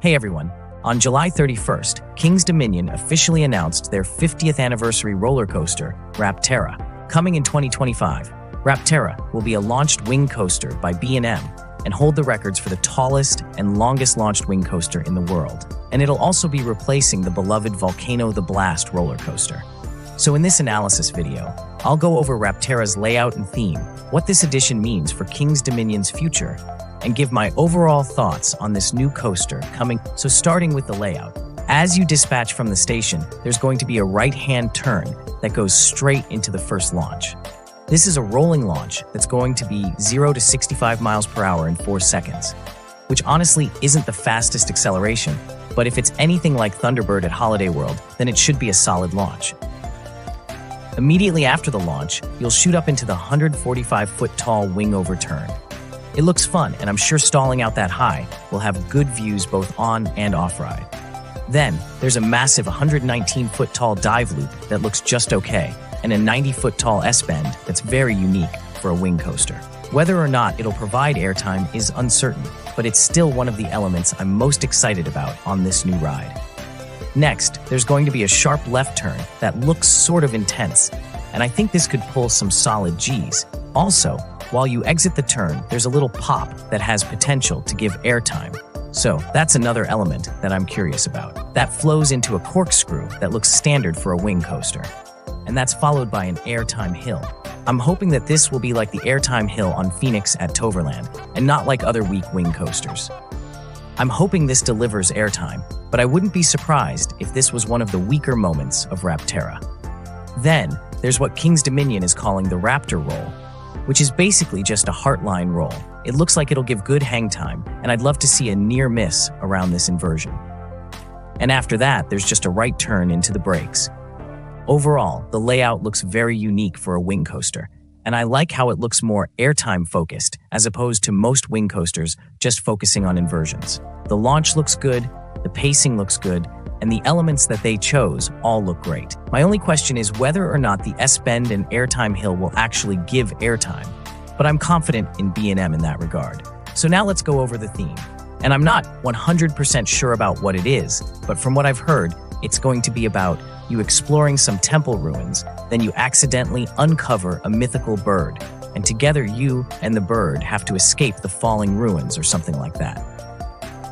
Hey everyone, on July 31st, King's Dominion officially announced their 50th anniversary roller coaster, Rapterra. Coming in 2025, Rapterra will be a launched wing coaster by B&M and hold the records for the tallest and longest launched wing coaster in the world. And it'll also be replacing the beloved Volcano The Blast roller coaster. So in this analysis video, I'll go over Rapterra's layout and theme, what this addition means for King's Dominion's future, and give my overall thoughts on this new coaster coming. So starting with the layout, as you dispatch from the station, there's going to be a right-hand turn that goes straight into the first launch. This is a rolling launch that's going to be 0 to 65 miles per hour in 4 seconds, which honestly isn't the fastest acceleration, but if it's anything like Thunderbird at Holiday World, then it should be a solid launch. Immediately after the launch, you'll shoot up into the 145-foot-tall wing overturn. It looks fun, and I'm sure stalling out that high will have good views both on and off-ride. Then, there's a massive 119-foot-tall dive loop that looks just okay, and a 90-foot-tall S-bend that's very unique for a wing coaster. Whether or not it'll provide airtime is uncertain, but it's still one of the elements I'm most excited about on this new ride. Next, there's going to be a sharp left turn that looks sort of intense, and I think this could pull some solid Gs. Also, while you exit the turn, there's a little pop that has potential to give airtime. So that's another element that I'm curious about. That flows into a corkscrew that looks standard for a wing coaster. And that's followed by an airtime hill. I'm hoping that this will be like the airtime hill on Phoenix at Toverland, and not like other weak wing coasters. I'm hoping this delivers airtime, but I wouldn't be surprised if this was one of the weaker moments of Rapterra. Then, there's what King's Dominion is calling the Raptor roll, which is basically just a heartline roll. It looks like it'll give good hang time, and I'd love to see a near miss around this inversion. And after that, there's just a right turn into the brakes. Overall, the layout looks very unique for a wing coaster, and I like how it looks more airtime focused as opposed to most wing coasters just focusing on inversions. The launch looks good, the pacing looks good, and the elements that they chose all look great. My only question is whether or not the S-bend and airtime hill will actually give airtime, but I'm confident in B&M in that regard. So now let's go over the theme. And I'm not 100% sure about what it is, but from what I've heard, it's going to be about you exploring some temple ruins, then you accidentally uncover a mythical bird, and together you and the bird have to escape the falling ruins or something like that.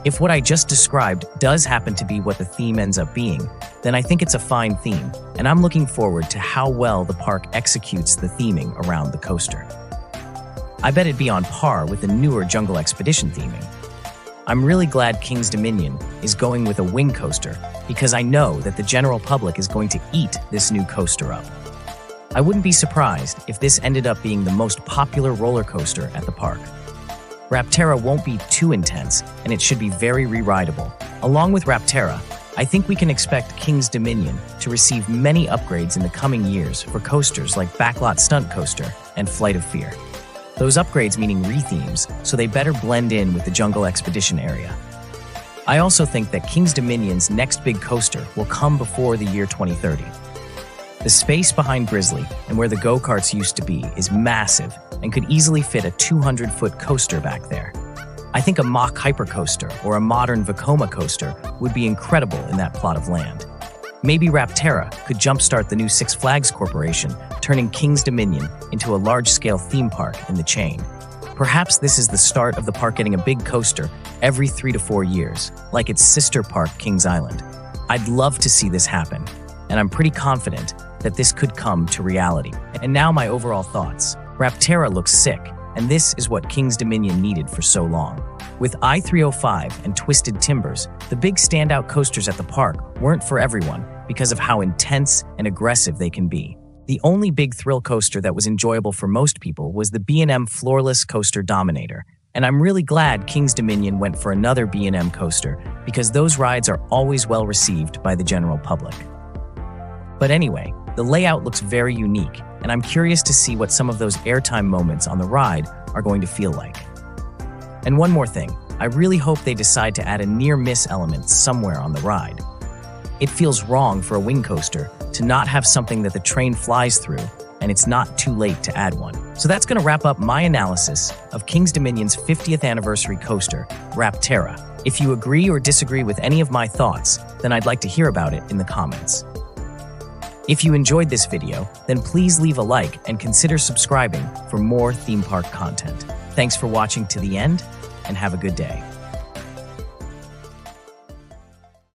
If what I just described does happen to be what the theme ends up being, then I think it's a fine theme, and I'm looking forward to how well the park executes the theming around the coaster. I bet it'd be on par with the newer Jungle Expedition theming. I'm really glad King's Dominion is going with a wing coaster because I know that the general public is going to eat this new coaster up. I wouldn't be surprised if this ended up being the most popular roller coaster at the park. Rapterra won't be too intense, and it should be very re-rideable. Along with Rapterra, I think we can expect King's Dominion to receive many upgrades in the coming years for coasters like Backlot Stunt Coaster and Flight of Fear. Those upgrades meaning re-themes, so they better blend in with the Jungle Expedition area. I also think that King's Dominion's next big coaster will come before the year 2030. The space behind Grizzly and where the go-karts used to be is massive and could easily fit a 200-foot coaster back there. I think a mock hypercoaster or a modern Vekoma coaster would be incredible in that plot of land. Maybe Rapterra could jumpstart the new Six Flags Corporation, turning King's Dominion into a large-scale theme park in the chain. Perhaps this is the start of the park getting a big coaster every 3 to 4 years, like its sister park, Kings Island. I'd love to see this happen, and I'm pretty confident that this could come to reality. And now my overall thoughts. Rapterra looks sick, and this is what King's Dominion needed for so long. With I-305 and Twisted Timbers, the big standout coasters at the park weren't for everyone because of how intense and aggressive they can be. The only big thrill coaster that was enjoyable for most people was the B&M Floorless Coaster Dominator, and I'm really glad King's Dominion went for another B&M coaster because those rides are always well received by the general public. But anyway, the layout looks very unique, and I'm curious to see what some of those airtime moments on the ride are going to feel like. And one more thing, I really hope they decide to add a near-miss element somewhere on the ride. It feels wrong for a wing coaster to not have something that the train flies through, and it's not too late to add one. So that's going to wrap up my analysis of King's Dominion's 50th anniversary coaster, Rapterra. If you agree or disagree with any of my thoughts, then I'd like to hear about it in the comments. If you enjoyed this video, then please leave a like and consider subscribing for more theme park content. Thanks for watching to the end, and have a good day.